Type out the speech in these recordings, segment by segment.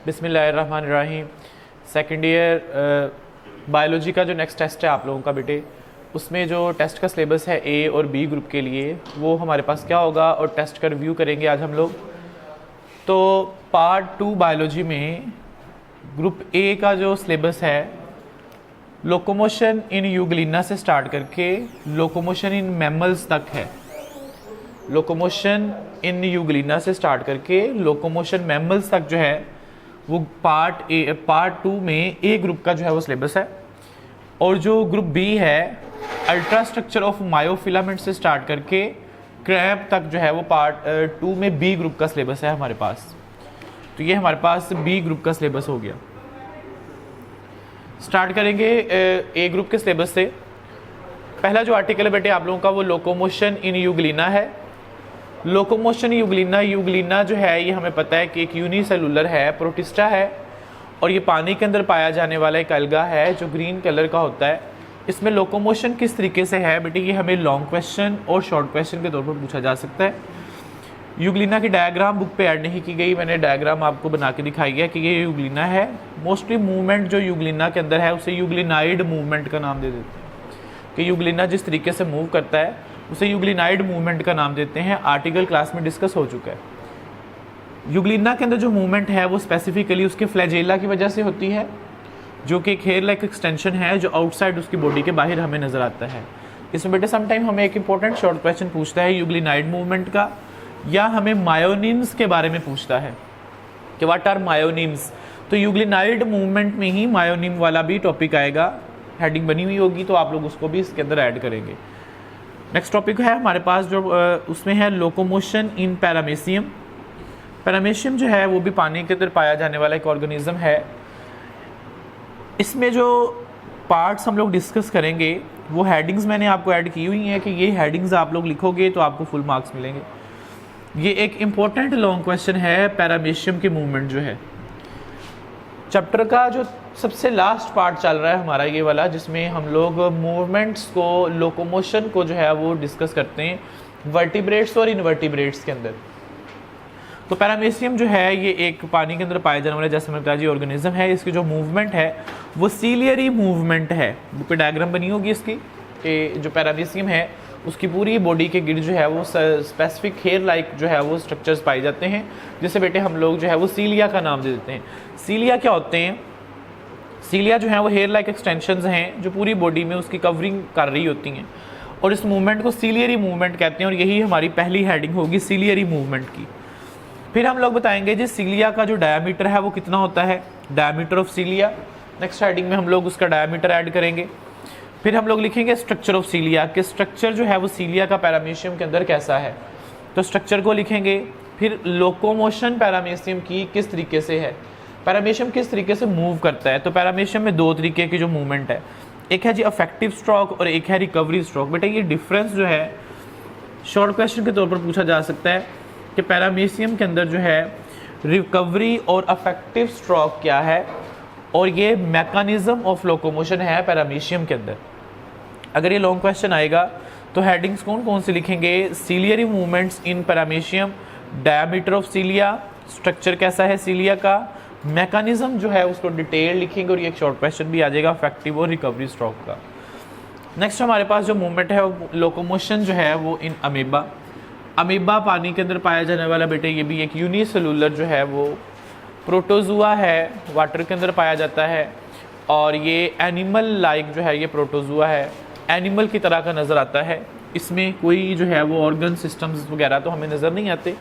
बिस्मिल्लाहिर्रहमानिर्रहीम। Second year biology का जो नेक्स्ट टेस्ट है आप लोगों का बेटे, उसमें जो टेस्ट का सिलेबस है ए और बी ग्रुप के लिए, वो हमारे पास क्या होगा और टेस्ट का रिव्यू करेंगे आज हम लोग। तो पार्ट 2 बायोलॉजी में ग्रुप ए का जो सिलेबस है, लोकोमोशन इन यूग्लिना से स्टार्ट करके लोकोमोशन इन मैमल्स तक है। लोकोमोशन इन यूग्लिना से स्टार्ट करके लोकोमोशन मैमल्स तक जो है वो पार्ट 2 में ए ग्रुप का जो है वो सिलेबस है। और जो ग्रुप बी है, अल्ट्रा स्ट्रक्चर ऑफ मायोफिलामेंट से स्टार्ट करके क्रैब तक जो है वो पार्ट 2 में बी ग्रुप का सिलेबस है हमारे पास। तो ये हमारे पास बी ग्रुप का सिलेबस हो गया। स्टार्ट करेंगे ए ग्रुप के सिलेबस से। पहला जो आर्टिकल है बेटे आप लोगों का, वो लोकोमोशन इन यूग्लिना है। लोकोमोशन यूग्लिना जो है ये हमें पता है कि एक यूनिसेलुलर है, प्रोटिस्टा है, और ये पानी के अंदर पाया जाने वाला एक अलगा है जो ग्रीन कलर का होता है। इसमें लोकोमोशन किस तरीके से है बेटे, ये हमें लॉन्ग क्वेश्चन और शॉर्ट क्वेश्चन के तौर पर पूछा जा सकता है। यूग्लिना की डायग्राम बुक पे ऐड नहीं की गई, मैंने डायग्राम आपको बना के दिखाई है कि ये यूग्लिना है। मोस्टली मूवमेंट जो यूग्लिना के अंदर है उसे यूग्लिनाइड मूवमेंट का नाम दे देते हैं कि यूग्लिना जिस तरीके से मूव करता है उसे यूग्लिनाइड मूवमेंट का नाम देते हैं। आर्टिकल क्लास में डिस्कस हो चुका है। यूग्लिना के अंदर जो मूवमेंट है वो स्पेसिफिकली उसके फ्लैजेला की वजह से होती है, जो कि एक हेयर लाइक एक्सटेंशन है जो आउटसाइड उसकी बॉडी के बाहर हमें नजर आता है। इसमें बेटे समटाइम हमें एक इंपॉर्टेंट शॉर्ट क्वेश्चन पूछता है यूग्लिनाइड मूवमेंट का, या हमें मायोनिम्स के बारे में पूछता है कि व्हाट आर मायोनिम्स। तो यूग्लिनाइड मूवमेंट में ही मायोनिम वाला भी टॉपिक आएगा, हेडिंग बनी हुई होगी तो आप लोग उसको भी इसके अंदर ऐड करेंगे। नेक्स्ट टॉपिक है हमारे पास जो उसमें है लोकोमोशन इन पैरामेशियम। पैरामेशियम जो है वो भी पानी के अंदर पाया जाने वाला एक ऑर्गेनिज्म है। इसमें जो पार्ट्स हम लोग डिस्कस करेंगे वो हेडिंग्स मैंने आपको ऐड की हुई हैं कि ये हेडिंग्स आप लोग लिखोगे तो आपको फुल मार्क्स मिलेंगे। ये एक इम्पोर्टेंट लॉन्ग क्वेश्चन है, पैरामेशियम की मूवमेंट जो है। चैप्टर का जो सबसे लास्ट पार्ट चल रहा है हमारा ये वाला, जिसमें हम लोग मूवमेंट्स को, लोकोमोशन को जो है वो डिस्कस करते हैं वर्टिब्रेट्स और इनवर्टिब्रेट्स के अंदर। तो पैरामेशियम जो है ये एक पानी के अंदर पाए जाने वाला जैसे मैंने बताया जी ऑर्गेनिज्म है। इसकी जो मूवमेंट है वो सीलियरी मूवमेंट है। बुक पे डायग्राम बनी होगी इसकी कि जो पैरामेशियम है उसकी पूरी बॉडी के गिर्द जो है वो स्पेसिफिक हेयर लाइक जो है वो स्ट्रक्चर्स पाए जाते हैं, जिसे बेटे हम लोग जो है वो सीलिया का नाम दे देते हैं। सीलिया क्या होते हैं? सीलिया जो है वो हेयर लाइक एक्सटेंशंस हैं जो पूरी बॉडी में उसकी कवरिंग कर रही होती हैं, और इस मूवमेंट को सीलियरी मूवमेंट कहते हैं। और यही हमारी पहली हेडिंग होगी सीलियरी मूवमेंट की। फिर हम लोग बताएंगे जी सीलिया का जो डायामीटर है वो कितना होता है, डायामीटर ऑफ सीलिया। नेक्स्ट हेडिंग में हम लोग उसका डायामीटर ऐड करेंगे। फिर हम लोग लिखेंगे स्ट्रक्चर ऑफ सीलिया, कि स्ट्रक्चर जो है वो सीलिया का पैरामेशियम के अंदर कैसा है, तो स्ट्रक्चर को लिखेंगे। फिर लोकोमोशन पैरामेशियम की किस तरीके से है, पैरामेशियम किस तरीके से मूव करता है। तो पैरामेशियम में दो तरीके की जो मूवमेंट है, एक है जी अफेक्टिव स्ट्रोक और एक है रिकवरी स्ट्रोक। बेटा ये डिफरेंस जो है शॉर्ट क्वेश्चन के तौर पर पूछा जा सकता है कि पैरामेशियम के अंदर जो है रिकवरी और अफेक्टिव स्ट्रोक क्या है, और ये मैकेनिज्म ऑफ लोकोमोशन है पैरामेशियम के अंदर। अगर ये लॉन्ग क्वेश्चन आएगा तो हेडिंग्स कौन कौन से लिखेंगे, ciliary movements in paramecium, diameter of सीलिया, structure कैसा है सीलिया का, मैकेनिज्म जो है उसको डिटेल लिखेंगे, और ये एक शॉर्ट क्वेश्चन भी आ जाएगा अफेक्टिव और रिकवरी स्ट्रोक का। नेक्स्ट हमारे पास जो मूवमेंट है लोकोमोशन जो है वो इन अमीबा। अमीबा पानी के अंदर पाया जाने वाला बेटे ये भी एक यूनिसेलुलर जो है वो प्रोटोजुआ है, वाटर के अंदर पाया जाता है, और ये एनिमल लाइक जो है ये प्रोटोजुआ है, एनिमल की तरह का नज़र आता है। इसमें कोई जो है वो ऑर्गन सिस्टम्स वगैरह तो हमें नज़र नहीं आते,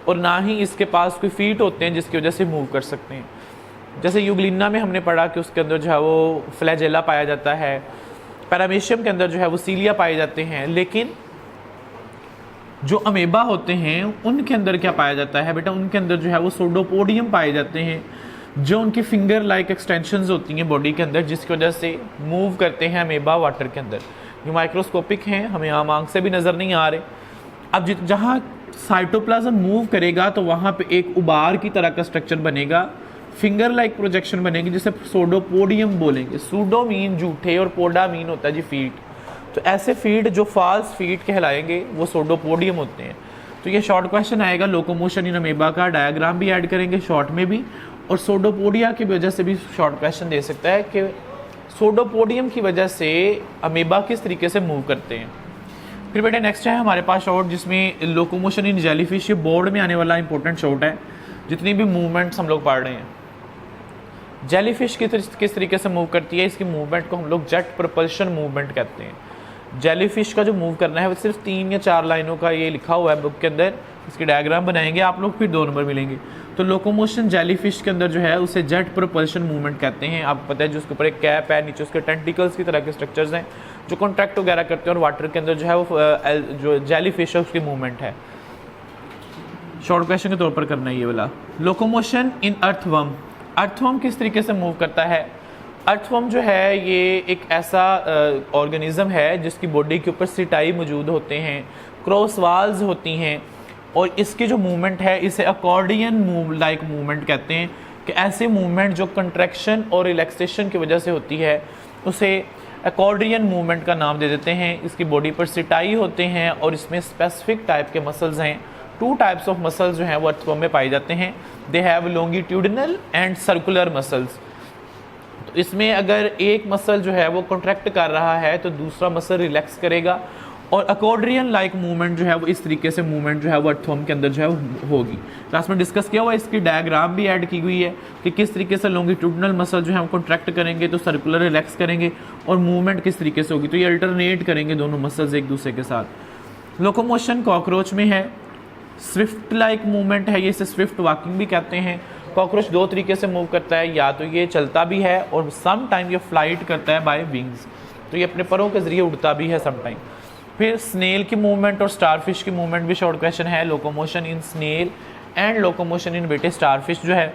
और ना ही इसके पास कोई फीट होते हैं जिसकी वजह से मूव कर सकते हैं। जैसे यूग्लिना में हमने पढ़ा कि उसके अंदर जो है वो फ्लैजेला पाया जाता है, पैरामेशियम के अंदर जो है वो सीलिया पाए जाते हैं। लेकिन जो अमेबा होते हैं उनके अंदर क्या पाया जाता है बेटा, उनके अंदर जो है वो सोडोपोडियम पाए जाते हैं, जो उनकी फिंगर लाइक एक्सटेंशंस होती हैं बॉडी के अंदर, जिसकी वजह से मूव करते हैं अमेबा वाटर के अंदर। ये माइक्रोस्कोपिक हैं, हमें आम आंख से भी नज़र नहीं आ रहे। अब जहाँ साइटोप्लाज्म मूव करेगा तो वहाँ पे एक उबार की तरह का स्ट्रक्चर बनेगा, फिंगर लाइक प्रोजेक्शन बनेगी, जिसे सोडोपोडियम बोलेंगे। सूडो मीन झूठे और पोडा मीन होता है जी फीट। तो ऐसे फीड जो फॉल्स फीड कहलाएंगे वो सोडोपोडियम होते हैं। तो ये शॉर्ट क्वेश्चन आएगा लोकोमोशन इन अमेबा का, डायग्राम भी ऐड करेंगे शॉर्ट में भी, और सोडोपोडिया की वजह से भी शॉर्ट क्वेश्चन दे सकता है कि सोडोपोडियम की वजह से अमीबा किस तरीके से मूव करते हैं। फिर बेटे नेक्स्ट है हमारे पास शॉर्ट जिसमें लोकोमोशन इन जेलीफिश, ये बोर्ड में आने वाला इंपॉर्टेंट शॉर्ट है। जितनी भी मूवमेंट्स हम लोग पढ़ रहे हैं, जेलीफिश किस तरीके से मूव करती है, इसकी मूवमेंट को हम लोग जेट प्रोपल्शन मूवमेंट कहते हैं। जेलीफिश का जो मूव करना है वो सिर्फ 3 या 4 लाइनों का ये लिखा हुआ है बुक के अंदर, इसकी डायग्राम बनाएंगे आप लोग, फिर 2 नंबर मिलेंगे। तो लोकोमोशन जेलीफिश के अंदर जो है उसे जेट प्रोपल्शन मूवमेंट कहते हैं। आपको पता है जो उसके ऊपर एक कैप है, नीचे उसके टेंटिकल्स की तरह के स्ट्रक्चर्स हैं जो कॉन्ट्रैक्ट वगैरह करते हैं, और वाटर के अंदर जो है वो जो जेलीफिश है उसकी मूवमेंट है। शॉर्ट क्वेश्चन के तौर पर करना है ये वाला। लोकोमोशन इन अर्थवर्म, अर्थवर्म किस तरीके से मूव करता है। अर्थवर्म जो है ये एक ऐसा ऑर्गेनिज्म है जिसकी बॉडी के ऊपर सिटाई मौजूद होते हैं, क्रॉस वाल्स होती हैं, और इसकी जो मूवमेंट है इसे अकॉर्डियन मूव लाइक मूवमेंट कहते हैं कि ऐसी मूवमेंट जो कंट्रैक्शन और रिलैक्सेशन की वजह से होती है उसे अकॉर्डियन मूवमेंट का नाम दे देते हैं। इसकी बॉडी पर सिटाई होते हैं और इसमें स्पेसिफिक टाइप के मसल्स हैं। 2 टाइप्स ऑफ मसल्स जो हैं वो अर्थवर्म में पाए जाते हैं। They have longitudinal and circular muscles. तो इसमें अगर एक मसल जो है वो कॉन्ट्रैक्ट कर रहा है तो दूसरा मसल रिलैक्स करेगा, और अकॉर्डियन लाइक मूवमेंट जो है वो इस तरीके से मूवमेंट जो है वो अर्थवर्म के अंदर जो है होगी। क्लास में डिस्कस किया हुआ, इसकी डायग्राम भी ऐड की हुई है कि किस तरीके से लॉन्गिट्यूडिनल मसल जो है वो कॉन्ट्रैक्ट करेंगे तो सर्कुलर रिलैक्स करेंगे, और मूवमेंट किस तरीके से होगी तो ये अल्टरनेट करेंगे दोनों मसल्स एक दूसरे के साथ। लोकोमोशन कॉकरोच में है, स्विफ्ट लाइक मूवमेंट है, ये इसे स्विफ्ट वॉकिंग भी कहते हैं। कॉकरोच 2 तरीके से मूव करता है, या तो ये चलता भी है और सम टाइम ये फ्लाइट करता है बाय विंग्स, तो ये अपने परों के जरिए उड़ता भी है सम टाइम। फिर स्नेल की मूवमेंट और स्टारफिश की मूवमेंट भी शॉर्ट क्वेश्चन है। Locomotion in snail and locomotion in बेटे स्टारफिश जो है,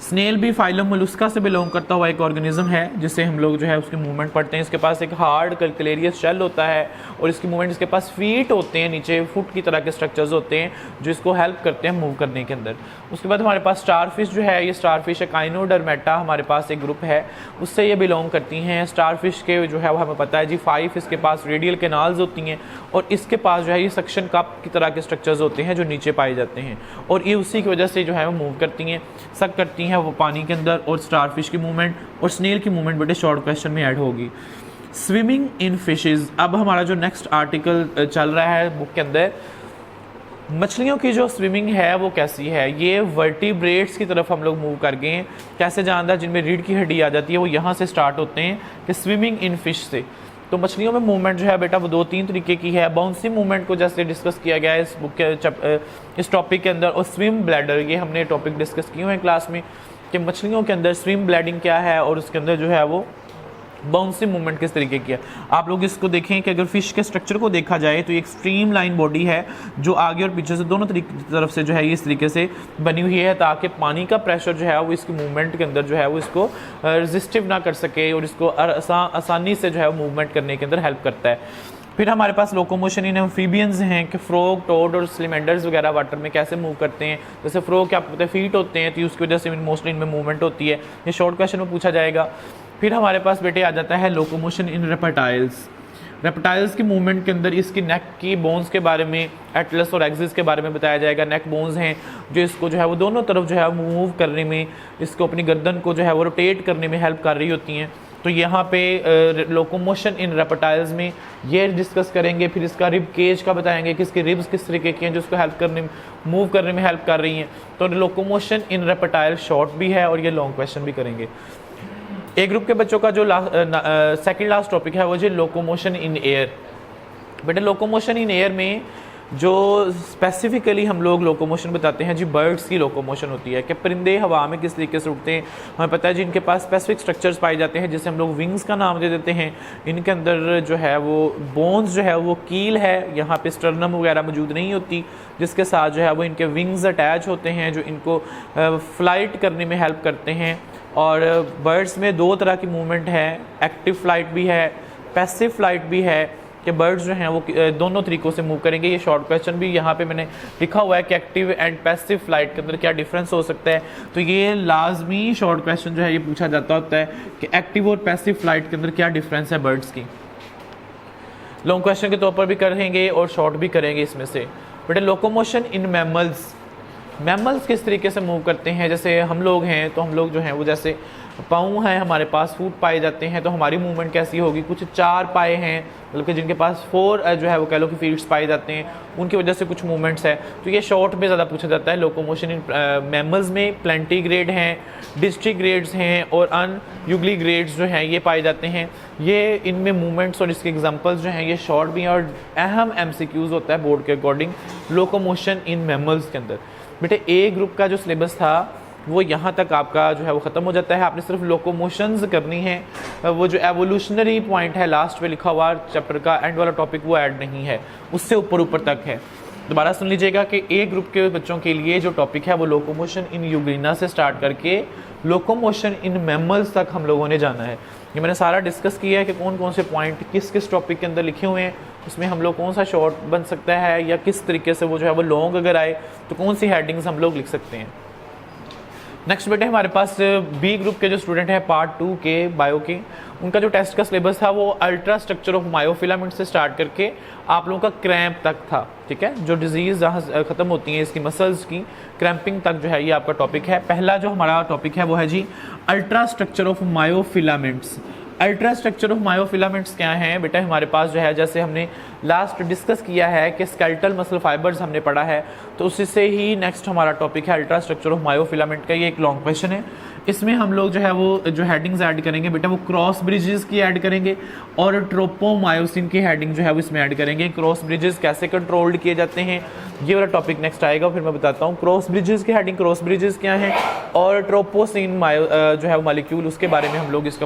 स्नेल भी फाइलम मोलुस्का से बिलोंग करता हुआ एक ऑर्गेनिज्म है जिससे हम लोग जो है उसकी मूवमेंट पढ़ते हैं। इसके पास एक हार्ड कैलकुलेरियस शेल होता है और इसकी मूवमेंट, इसके पास फीट होते हैं, नीचे फुट की तरह के स्ट्रक्चर्स होते हैं जो इसको हेल्प करते हैं मूव करने के अंदर। उसके बाद हमारे पास स्टारफिश जो है, ये स्टारफिश काइनोडर्मेटा हमारे पास एक ग्रुप है, उससे ये बिलोंग करती हैं। स्टारफिश के जो है वो हमें पता है जी 5 इसके पास रेडियल कैनाल्स होती हैं, और इसके पास जो है ये सक्शन कप की तरह के स्ट्रक्चर्स होते हैं जो नीचे पाए जाते हैं, और ये उसी की वजह से जो है वो मूव करती हैं, सक करती हैं वो पानी के अंदर। और स्टारफिश की मूवमेंट और स्नेल की मूवमेंट बेटे शॉर्ट क्वेश्चन में ऐड होगी। स्विमिंग इन फिशेस, अब हमारा जो नेक्स्ट आर्टिकल चल रहा है बुक के अंदर, मछलियों की जो स्विमिंग है वो कैसी है। ये वर्टिब्रेट्स की तरफ हम लोग मूव कर गए हैं। कैसे जानता, जिनमें रीढ़ की हड्डी आ जाती है वो यहाँ से स्टार्ट होते हैं कि स्विमिंग इन फिश से। तो मछलियों में मूवमेंट जो है बेटा वो 2-3 तरीके की है। बाउंसी मूवमेंट को जैसे डिस्कस किया गया है इस बुक के इस टॉपिक के अंदर, और स्विम ब्लैडर, ये हमने टॉपिक डिस्कस किए हुए हैं क्लास में कि मछलियों के अंदर स्विम ब्लैडिंग क्या है और उसके अंदर जो है वो बाउंसी मूवमेंट किस तरीके की है। आप लोग इसको देखें कि अगर फिश के स्ट्रक्चर को देखा जाए तो एक स्ट्रीम लाइन बॉडी है जो आगे और पीछे से दोनों तरफ से जो है इस तरीके से बनी हुई है, ताकि पानी का प्रेशर जो है वो इसकी मूवमेंट के अंदर जो है वो इसको रेजिस्टिव ना कर सके, और इसको आसानी से जो है मूवमेंट करने के अंदर हेल्प करता है। फिर हमारे पास लोकोमोशन इन एम्फीबियंस हैं कि फ्रॉग, टोड और स्लिमेंडर्स वगैरह वाटर में कैसे मूव करते हैं। जैसे फ्रॉग क्या आपको पता है फीट होते हैं, तो उसकी वजह से मोस्टली इनमें मूवमेंट होती है। ये शॉर्ट क्वेश्चन में पूछा जाएगा। फिर हमारे पास बेटे आ जाता है लोकोमोशन इन रेप्टाइल्स। रेप्टाइल्स की मूवमेंट के अंदर इसकी नेक की बोन्स के बारे में, एटलस और एक्सिस के बारे में बताया जाएगा। नेक बोन्स हैं जो इसको जो है वो दोनों तरफ जो है मूव करने में, इसको अपनी गर्दन को जो है वो रोटेट करने में हेल्प कर रही होती हैं। तो यहाँ पे लोकोमोशन इन रेप्टाइल्स में ये डिस्कस करेंगे। फिर इसका रिब केज का बताएंगे कि इसकी रिब्स किस तरीके की हैं जो उसको हेल्प करने, मूव करने में हेल्प कर रही हैं। तो लोकोमोशन इन रेप्टाइल शॉर्ट भी है और ये लॉन्ग क्वेश्चन भी करेंगे। एक ग्रुप के बच्चों का जो सेकंड लास्ट टॉपिक है वो जो लोकोमोशन इन एयर। बेटे लोकोमोशन इन एयर में जो स्पेसिफिकली हम लोग लोकोमोशन बताते हैं जी, बर्ड्स की लोकोमोशन होती है कि परिंदे हवा में किस तरीके से उड़ते हैं। हमें पता है जी इनके पास स्पेसिफिक स्ट्रक्चर्स पाए जाते हैं जिसे हम लोग विंग्स का नाम दे देते हैं। इनके अंदर जो है वो बोन्स जो है वो कील है, यहाँ पे स्टर्नम वगैरह मौजूद नहीं होती, जिसके साथ जो है वो इनके विंग्स अटैच होते हैं जो इनको फ्लाइट करने में हेल्प करते हैं। और बर्ड्स में 2 तरह की मूवमेंट है, एक्टिव फ्लाइट भी है, पैसिव फ्लाइट भी है, कि बर्ड्स जो हैं वो दोनों तरीक़ों से मूव करेंगे। ये शॉर्ट क्वेश्चन भी यहाँ पे मैंने लिखा हुआ है कि एक्टिव एंड पैसिव फ्लाइट के अंदर क्या डिफरेंस हो सकता है। तो ये लाजमी शॉर्ट क्वेश्चन जो है ये पूछा जाता होता है कि एक्टिव और पैसिव फ्लाइट के अंदर क्या डिफरेंस है बर्ड्स की। लॉन्ग क्वेश्चन के तौर पर भी करेंगे और शॉर्ट भी करेंगे इसमें से। But locomotion in mammals, mammals किस तरीके से मूव करते हैं, जैसे हम लोग हैं तो हम लोग जो हैं वो जैसे पाँव हैं हमारे पास, फूट पाए जाते हैं, तो हमारी मूवमेंट कैसी होगी, कुछ 4 पाए हैं मतलब कि जिनके पास 4 जो है वो कह लो कि फीट्स पाए जाते हैं, उनकी वजह से कुछ मूवमेंट्स है। तो ये शॉर्ट में ज़्यादा पूछा जाता है। लोकोमोशन इन मैमल्स में प्लेंटीग्रेड हैं, डिस्ट्रीग्रेड्स हैं और अनयूग्लीग्रेड्स जो हैं ये पाए जाते हैं। ये इनमें मूवमेंट्स और इसके एग्जांपल्स जो हैं ये शॉर्ट भी हैं और अहम एमसीक्यूज़ होता है बोर्ड के अकॉर्डिंग लोकोमोशन इन मैमल्स के अंदर। बेटे ए ग्रुप का जो सिलेबस था वो यहाँ तक आपका जो है वो ख़त्म हो जाता है। आपने सिर्फ लोकोमोशंस करनी है, वो जो एवोल्यूशनरी पॉइंट है लास्ट में लिखा हुआ चैप्टर का एंड वाला टॉपिक वो ऐड नहीं है, उससे ऊपर तक है। दोबारा सुन लीजिएगा कि ए ग्रुप के बच्चों के लिए जो टॉपिक है वो लोकोमोशन इन यूग्लिना से स्टार्ट करके लोकोमोशन इन मैमल्स तक हम लोगों ने जाना है। ये मैंने सारा डिस्कस किया है कि कौन कौन से पॉइंट किस किस टॉपिक के अंदर लिखे हुए हैं, उसमें हम लोग कौन सा शॉर्ट बन सकता है या किस तरीके से वो जो है वो लॉन्ग अगर आए तो कौन सी हेडिंग्स हम लोग लिख सकते हैं। नेक्स्ट बेटे हमारे पास बी ग्रुप के जो स्टूडेंट हैं पार्ट 2 के बायो के, उनका जो टेस्ट का सिलेबस था वो अल्ट्रा स्ट्रक्चर ऑफ मायोफिलामेंट से स्टार्ट करके आप लोगों का क्रैम्प तक था। ठीक है, जो डिजीज़ जहाँ ख़त्म होती हैं इसकी मसल्स की, क्रैम्पिंग तक जो है ये आपका टॉपिक है। पहला जो हमारा टॉपिक है वो है जी ultra structure of myofilaments. Ultra structure of myofilaments क्या हैं बेटा, हमारे पास जो है जैसे हमने लास्ट डिस्कस किया है कि स्केलेटल मसल फाइबर्स हमने पढ़ा है, तो उसी से ही नेक्स्ट हमारा टॉपिक है अल्ट्रा स्ट्रक्चर ऑफ मायोफिलामेंट का। ये एक लॉन्ग क्वेश्चन है, इसमें हम लोग जो है वो जो हेडिंग्स ऐड करेंगे बेटा वो क्रॉस ब्रिजेस की ऐड करेंगे और ट्रोपोमायोसिन की हेडिंग जो है वो इसमें ऐड करेंगे। क्रॉस ब्रिजेस कैसे कंट्रोल्ड किए जाते हैं ये वाला टॉपिक नेक्स्ट आएगा, फिर मैं बताता हूँ क्रॉस ब्रिजेस की हेडिंग, क्रॉस ब्रिजेस क्या हैं और ट्रोपोसिन जो है वो मालिक्यूल उसके बारे में हम लोग इसका